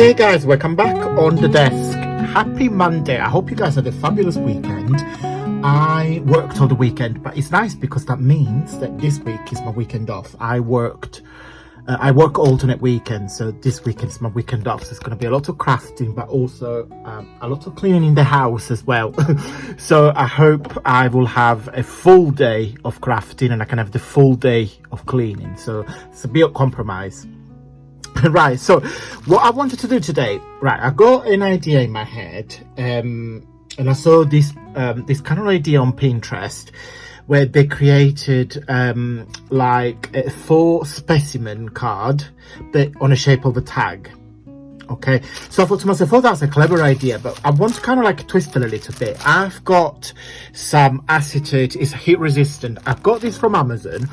Okay guys, welcome back on the desk. Happy Monday. I hope you guys had a fabulous weekend. I worked all the weekend, but it's nice because that means that this week is my weekend off. I work alternate weekends, so this weekend is my weekend off. So it's going to be a lot of crafting, but also a lot of cleaning in the house as well. So I hope I will have a full day of crafting and I can have the full day of cleaning. So it's a bit of compromise. Right, so what I wanted to do today, right, I got an idea in my head, and I saw this kind of idea on Pinterest where they created like a 4 specimen card but on the shape of a tag. Okay, so I thought to myself, oh, that's a clever idea, but I want to kind of like twist it a little bit. I've got some acetate, it's heat resistant. I've got this from Amazon.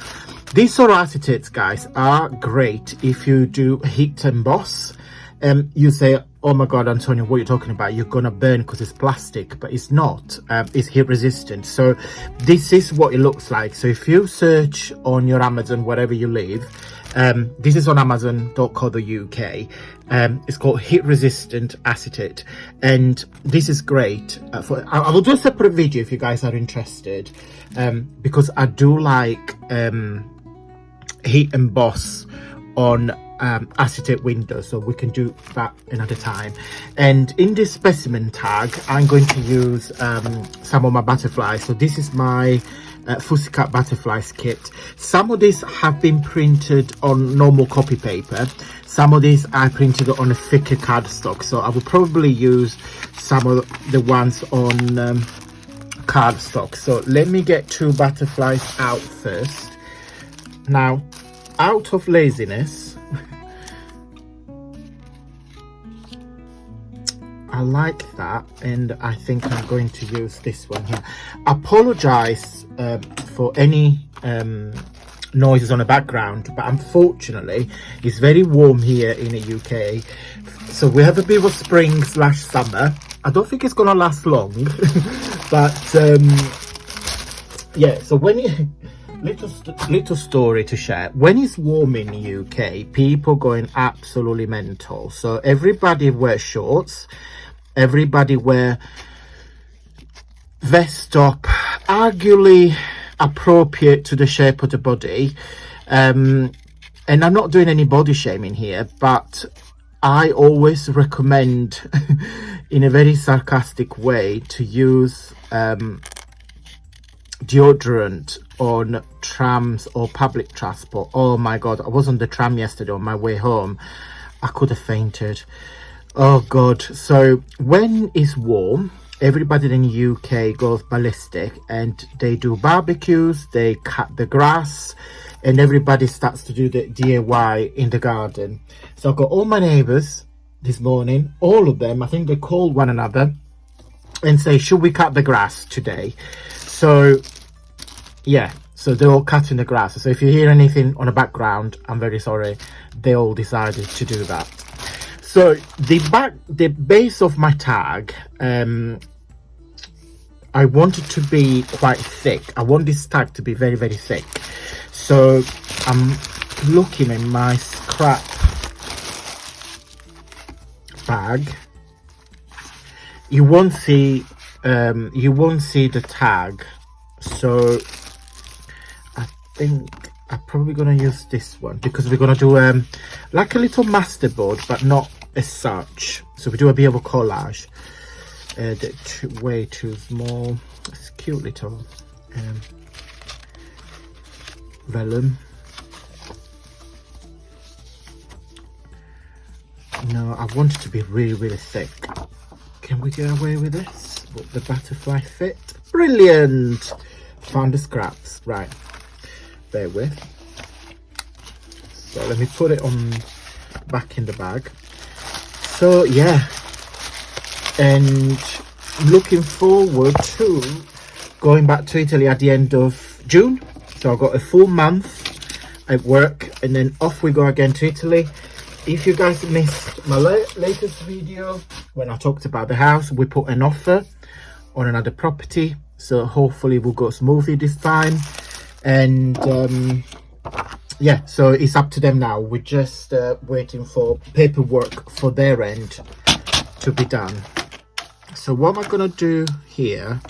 These sort of acetates, guys, are great if you do heat emboss. You say, oh my god, Antonio, what are you talking about? You're gonna burn because it's plastic, but it's not. It's heat resistant. So this is what it looks like. So if you search on your Amazon, wherever you live, this is on amazon.co.uk. It's called heat resistant acetate, and this is great. I will do a separate video if you guys are interested, because I do like heat emboss on acetate windows, so we can do that another time. And in this specimen tag, I'm going to use some of my butterflies. So this is my Pussycat butterflies kit. Some of these have been printed on normal copy paper. Some of these I printed on a thicker cardstock, so I will probably use some of the ones on cardstock. So let me get 2 butterflies out first. Now, out of laziness, I like that, and I think I'm going to use this one here. Apologize for any noises on the background, but unfortunately it's very warm here in the UK, so we have a bit of spring / summer. I don't think it's gonna last long, but yeah, so when you little story to share. When it's warm in the UK, people going absolutely mental. So everybody wear shorts, everybody wear vest top, arguably appropriate to the shape of the body. And I'm not doing any body shaming here, but I always recommend in a very sarcastic way to use deodorant on trams or public transport. Oh my god, I was on the tram yesterday on my way home. I could have fainted. Oh god. So when it's warm, everybody in the UK goes ballistic and they do barbecues, they cut the grass, and everybody starts to do the DIY in the garden. So I've got all my neighbours this morning, all of them, I think they call one another and say, should we cut the grass today? So yeah, so they're all cutting the grass. So if you hear anything on the background, I'm very sorry. They all decided to do that. So the base of my tag, I want it to be quite thick. I want this tag to be very, very thick. So I'm looking in my scrap bag. You won't see the tag, so I think I'm probably gonna use this one because we're gonna do like a little masterboard, but not as such. So we do a bit of a collage. They're way too small. It's cute little vellum. No, I want it to be really, really thick. Can we get away with this? Will the butterfly fit? Brilliant! Found the scraps. Right, bear with. So let me put it on back in the bag. So yeah, and looking forward to going back to Italy at the end of June. So I've got a full month at work and then off we go again to Italy. If you guys missed my latest video when I talked about the house, we put an offer on another property, so hopefully we'll go smoothly this time. And yeah, so it's up to them now. We're just waiting for paperwork for their end to be done. So what am I gonna do here?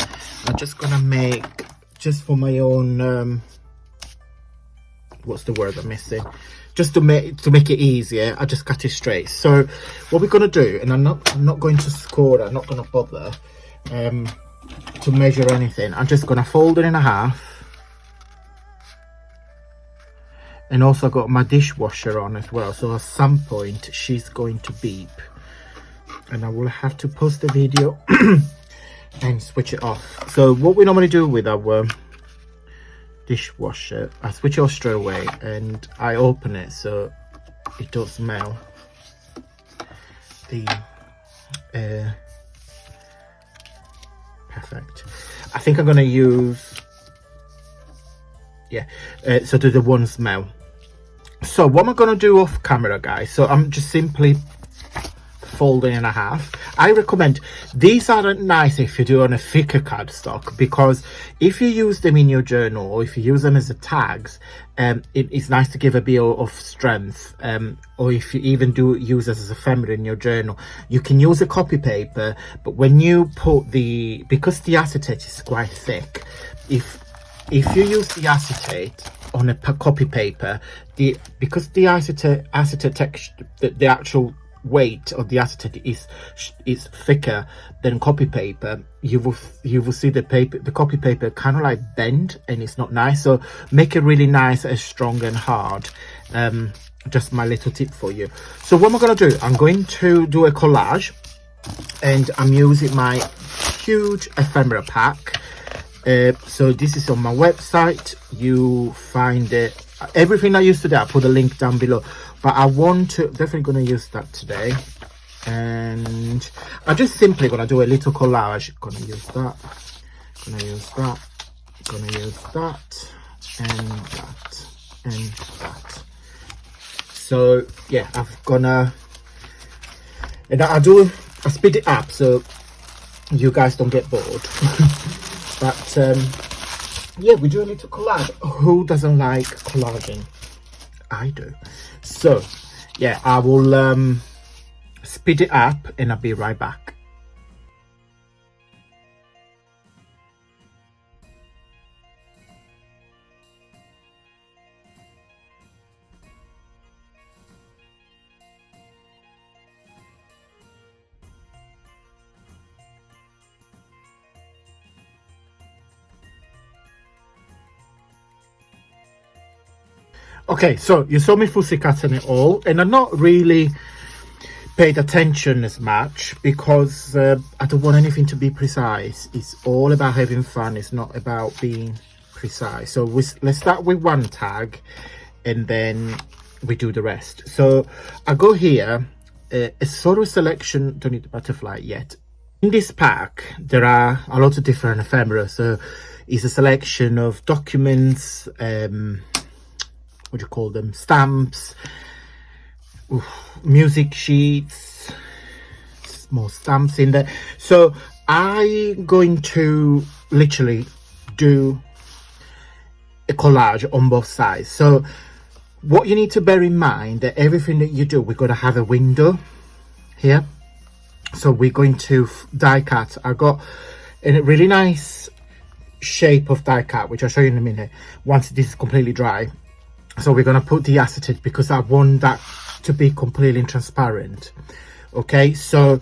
I'm just gonna make, just for my own what's the word I'm missing, just to make it easier, I just cut it straight. So what we're gonna do, and I'm not going to score, I'm not gonna bother to measure anything. I'm just gonna fold it in half. And also I got my dishwasher on as well, so at some point she's going to beep and I will have to pause the video and switch it off. So what we normally do with our dishwasher, I switch it off straight away and I open it so it don't smell the perfect. I think I'm gonna use, yeah, so do the one smell. So what am I going to do off camera, guys? So I'm just simply folding in half. I recommend, these aren't nice if you do on a thicker cardstock, because if you use them in your journal or if you use them as a tags, it's nice to give a bit of strength. Or if you even do use it as ephemera in your journal, you can use a copy paper, but when you put because the acetate is quite thick, if you use the acetate on a copy paper, because the acetate texture, the actual weight of the acetate is thicker than copy paper, you will see the copy paper kind of like bend, and it's not nice. So make it really nice and strong and hard. Just my little tip for you. So what am I going to do? I'm going to do a collage, and I'm using my huge ephemera pack. So this is on my website. You find it, everything I used today, I put a link down below, but I want to definitely going to use that today, and I'm just simply going to do a little collage. Going to use that, going to use that, going to use that, and that, and that. So yeah, and I speed it up so you guys don't get bored. But yeah, we do a little collage. Who doesn't like collaging? I do. So yeah, I will speed it up and I'll be right back. Okay, so you saw me fussy cutting it all, and I'm not really paid attention as much because I don't want anything to be precise. It's all about having fun. It's not about being precise. So let's start with one tag and then we do the rest. So I go here, a sort of selection, don't need the butterfly yet. In this pack, there are a lot of different ephemera. So it's a selection of documents, what do you call them, stamps, music sheets, small stamps in there. So I'm going to literally do a collage on both sides. So what you need to bear in mind, that everything that you do, we're going to have a window here. So we're going to die cut. I got a really nice shape of die cut, which I'll show you in a minute once this is completely dry. So we're going to put the acetate because I want that to be completely transparent. Okay, so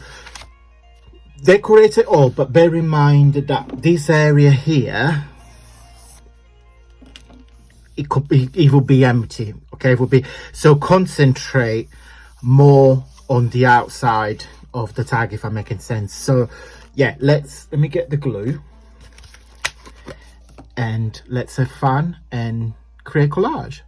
decorate it all, but bear in mind that this area here, it will be empty. Okay, it will be, so concentrate more on the outside of the tag, if I'm making sense. So yeah, let me get the glue and let's have fun and create collage.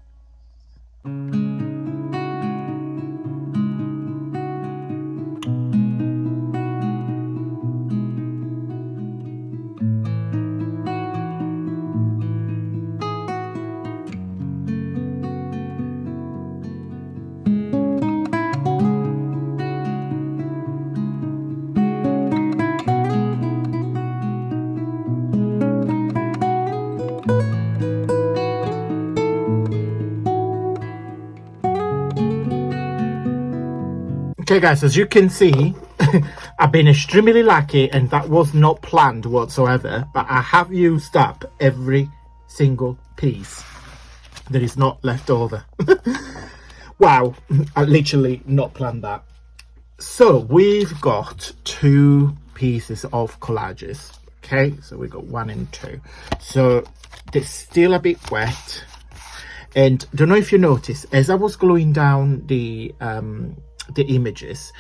Okay guys, as you can see, I've been extremely lucky and that was not planned whatsoever, but I have used up every single piece that is not left over. Wow, I literally not planned that. So we've got 2 pieces of collages. Okay, so we got 1 and 2. So they're still a bit wet. And don't know if you noticed, as I was gluing down the images,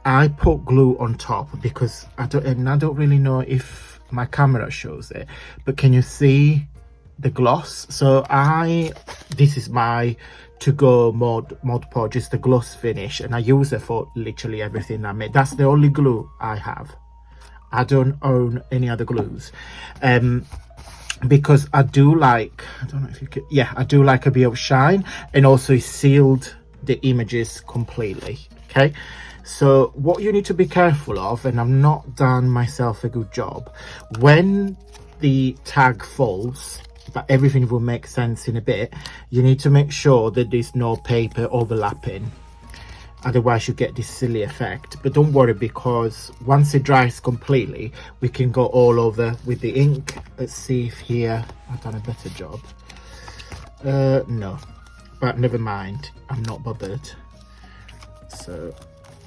I put glue on top because I don't really know if my camera shows it, but can you see the gloss? So this is my to-go Mod Podge, just the gloss finish, and I use it for literally everything I make. That's the only glue I have. I don't own any other glues. Because I do like, I don't know if you could, yeah, I do like a bit of shine, and also it sealed the images completely. Okay, so what you need to be careful of, and I've not done myself a good job, when the tag falls, but everything will make sense in a bit, you need to make sure that there's no paper overlapping. Otherwise you get this silly effect. But don't worry, because once it dries completely, we can go all over with the ink. Let's see if here I've done a better job. No, but never mind, I'm not bothered. So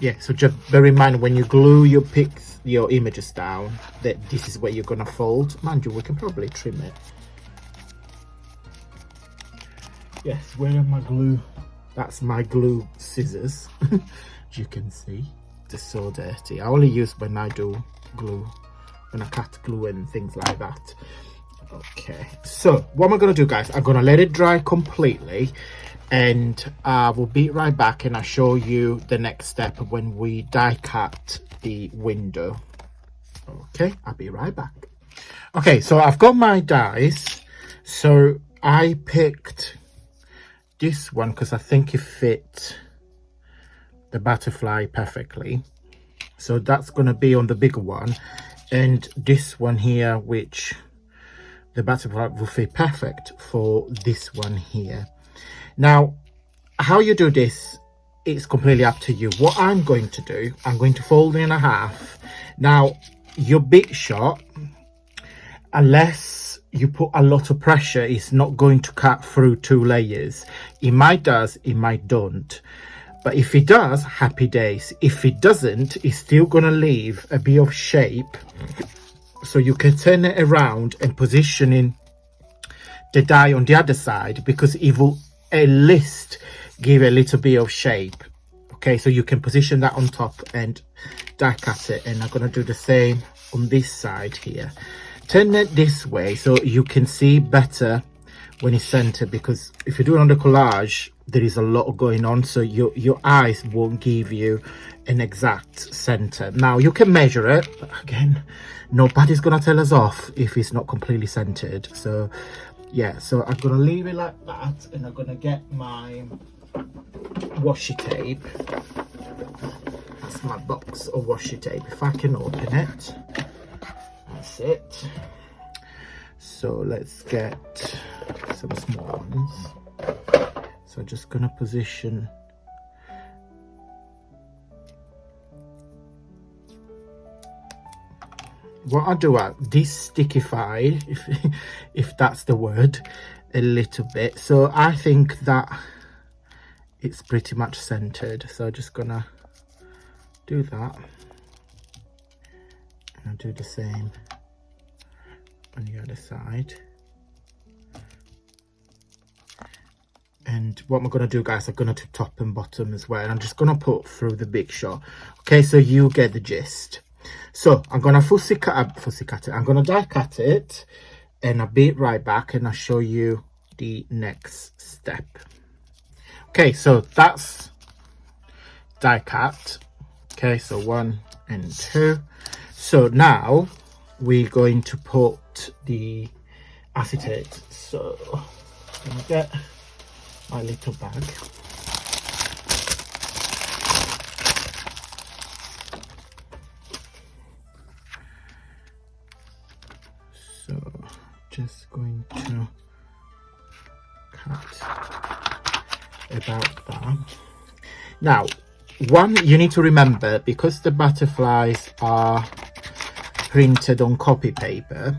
yeah, so just bear in mind when you glue your images down that this is where you're gonna fold. Mind you, we can probably trim it. Yes, where are my glue? That's my glue scissors. As you can see, they're so dirty. I only use when I do glue, when I cut glue and things like that. Okay, so what am I gonna do, guys? I'm gonna let it dry completely, and I will be right back and I'll show you the next step when we die cut the window. Okay, I'll be right back. Okay, so I've got my dies. So I picked this one because I think it fit the butterfly perfectly. So that's going to be on the bigger one, and this one here, which the butterfly will fit perfect for this one here. Now, how you do this, it's completely up to you. What I'm going to do, I'm going to fold in a half. Now, your big shot, unless you put a lot of pressure, it's not going to cut through 2 layers. It might does, it might don't. But if it does, happy days. If it doesn't, it's still gonna leave a bit of shape, so you can turn it around and positioning the die on the other side, because it will at least give a little bit of shape. Okay, so you can position that on top and die cut it. And I'm gonna do the same on this side here. Turn it this way so you can see better when it's centered, because if you do it on the collage, there is a lot going on, so your eyes won't give you an exact center. Now you can measure it, but again, nobody's gonna tell us off if it's not completely centered. So yeah, so I'm gonna leave it like that, and I'm gonna get my washi tape. That's my box of washi tape, if I can open it. That's it. So let's get some small ones. So just gonna position what I do, this stickified, if that's the word, a little bit. So I think that it's pretty much centered. So I'm just gonna do that. I'll do the same on the other side. And what I'm going to do, guys, I'm going to do top and bottom as well. And I'm just going to put through the big shot. Okay, so you get the gist. So I'm going to fussy cut it. I'm going to die cut it, and I'll be right back and I'll show you the next step. Okay, so that's die cut. Okay, so 1 and 2. So now we're going to put the acetate. So I'm gonna get my little bag. So just going to cut about that. Now one, you need to remember, because the butterflies are printed on copy paper,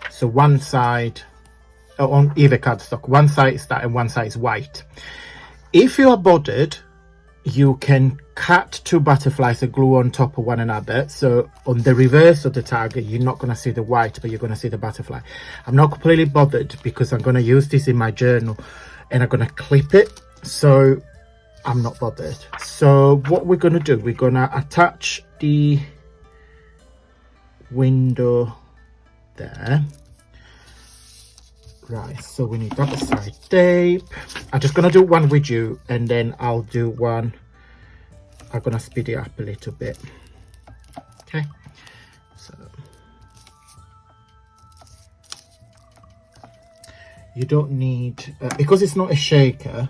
so one side, on either cardstock, one side is that and one side is white. If you are bothered, you can cut two butterflies and glue on top of one another, so on the reverse of the tag you're not going to see the white, but you're going to see the butterfly. I'm not completely bothered because I'm going to use this in my journal and I'm going to clip it, so I'm not bothered. So what we're going to do, we're going to attach the window there. Right, so we need double side tape. I'm just going to do one with you and then I'll do one. I'm going to speed it up a little bit. Okay, so you don't need, because it's not a shaker,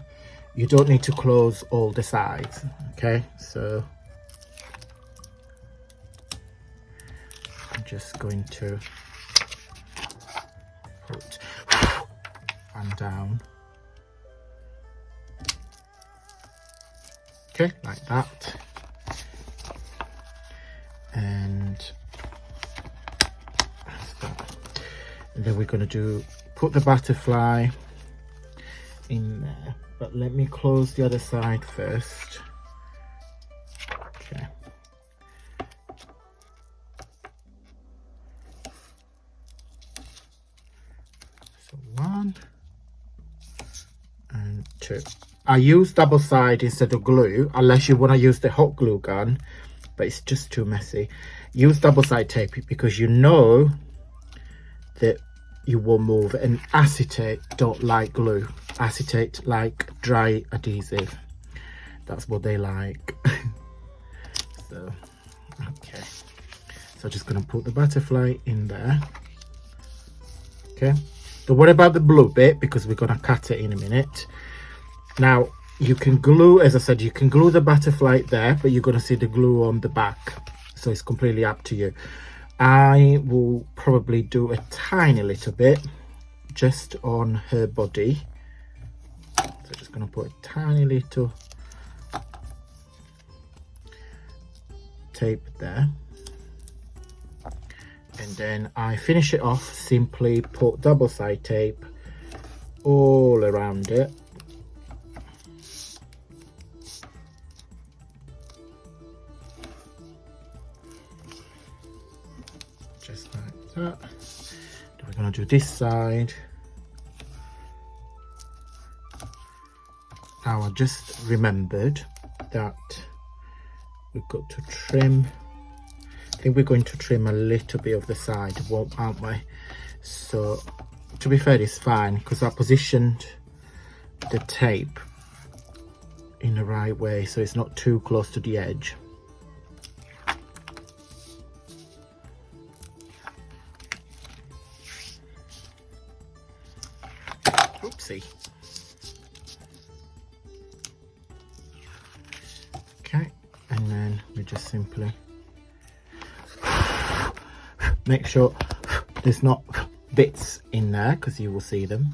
you don't need to close all the sides. Okay, so I'm just going to put one down. Okay, like that. And then we're going to put the butterfly in there, but let me close the other side first. Okay. So 1 and 2. I use double side instead of glue, unless you want to use the hot glue gun, but it's just too messy. Use double side tape because you know that you will move, and acetate don't like glue. Acetate like dry adhesive. That's what they like. So okay, so just gonna put the butterfly in there. Okay, don't worry about the blue bit because we're gonna cut it in a minute. Now you can glue, as I said, you can glue the butterfly there, but you're gonna see the glue on the back, so it's completely up to you. I will probably do a tiny little bit just on her body. So just going to put a tiny little tape there. And then I finish it off, simply put double side tape all around it. Just like that. Then we're going to do this side. Now I just remembered that we've got to trim. I think we're going to trim a little bit of the side, aren't we? So to be fair, it's fine because I positioned the tape in the right way so it's not too close to the edge. Oopsie. Okay, and then we just simply make sure there's not bits in there because you will see them.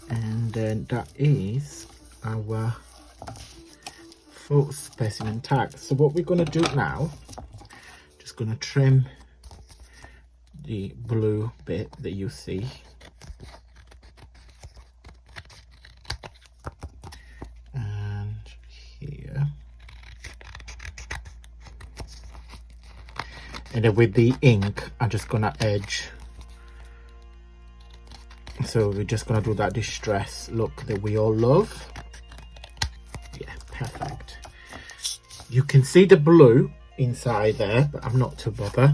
And then that is our full specimen tag. So what we're going to do now, just going to trim the blue bit that you see. And here. And then with the ink, I'm just going to edge. So we're just going to do that distress look that we all love. Yeah, perfect. You can see the blue inside there, but I'm not too bothered.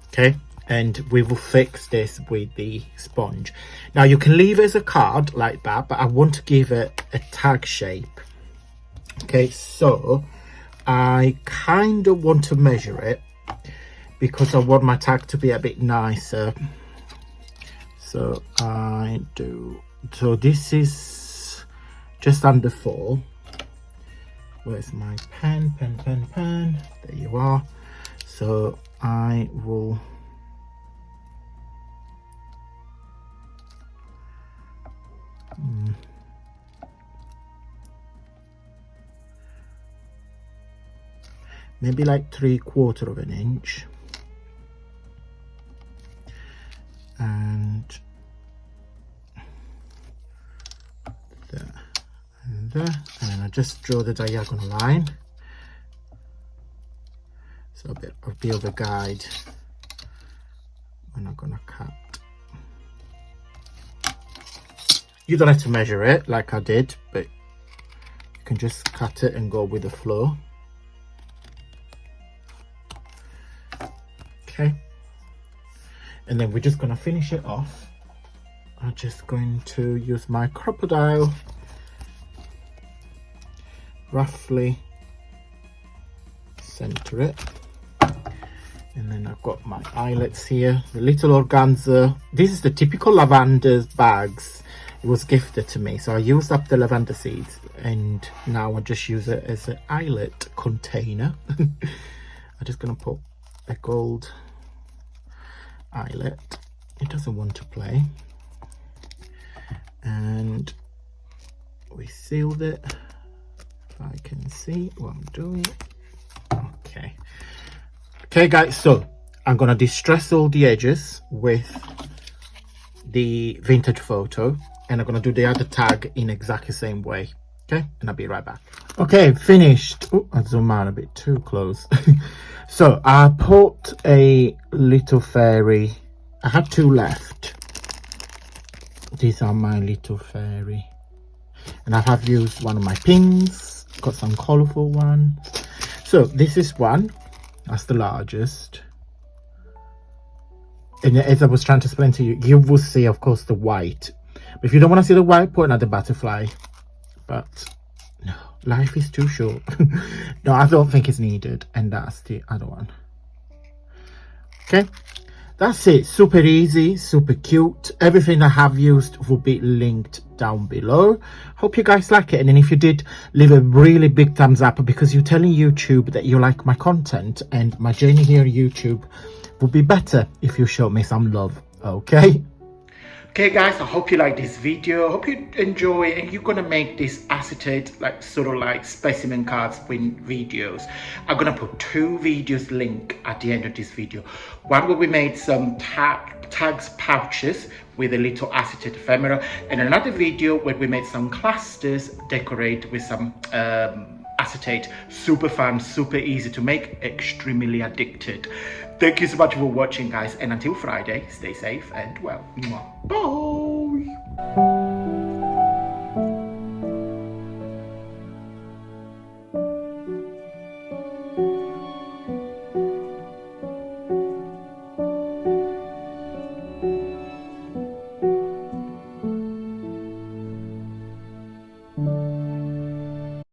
Okay, and we will fix this with the sponge. Now you can leave it as a card like that, but I want to give it a tag shape. Okay, so I kind of want to measure it because I want my tag to be a bit nicer. So I do, so this is just under 4. Where's my pen? There you are. So I will maybe like 3/4 of an inch, and there and there, and then I just draw the diagonal line, so a bit of a guide when I'm gonna cut. You don't have to measure it like I did, but you can just cut it and go with the flow. Okay, and then we're just gonna finish it off. I'm just going to use my crocodile, roughly center it, and then I've got my eyelets here, the little organza. This is the typical lavender bags. It was gifted to me, so I used up the lavender seeds, and now I just use it as an eyelet container. I'm just gonna put a gold eyelet. It doesn't want to play, and we sealed it. If I can see what I'm doing. Okay guys, so I'm gonna distress all the edges with the vintage photo, and I'm gonna do the other tag in exactly the same way. Okay, and I'll be right back. Okay, finished. Oh, I zoom out a bit too close. So I put a little fairy. I had 2 left. These are my little fairy, and I have used one of my pins. Got some colorful ones. So this is one. That's the largest. And as I was trying to explain to you, you will see, of course, the white. But if you don't want to see the white, put another butterfly. But no, life is too short. No, I don't think it's needed. And that's the other one. Okay, that's it. Super easy, super cute. Everything I have used will be linked down below. Hope you guys like it, and then if you did, leave a really big thumbs up, because you're telling YouTube that you like my content, and my journey here on YouTube would be better if you show me some love. Okay guys, I hope you like this video. I hope you enjoy, and you're gonna make this acetate like specimen cards with videos. I'm gonna put 2 videos link at the end of this video. One where we made some tags pouches with a little acetate ephemera, and another video where we made some clusters decorate with some acetate. Super fun, super easy to make, extremely addicted. Thank you so much for watching guys, and until Friday, stay safe and well. Bye.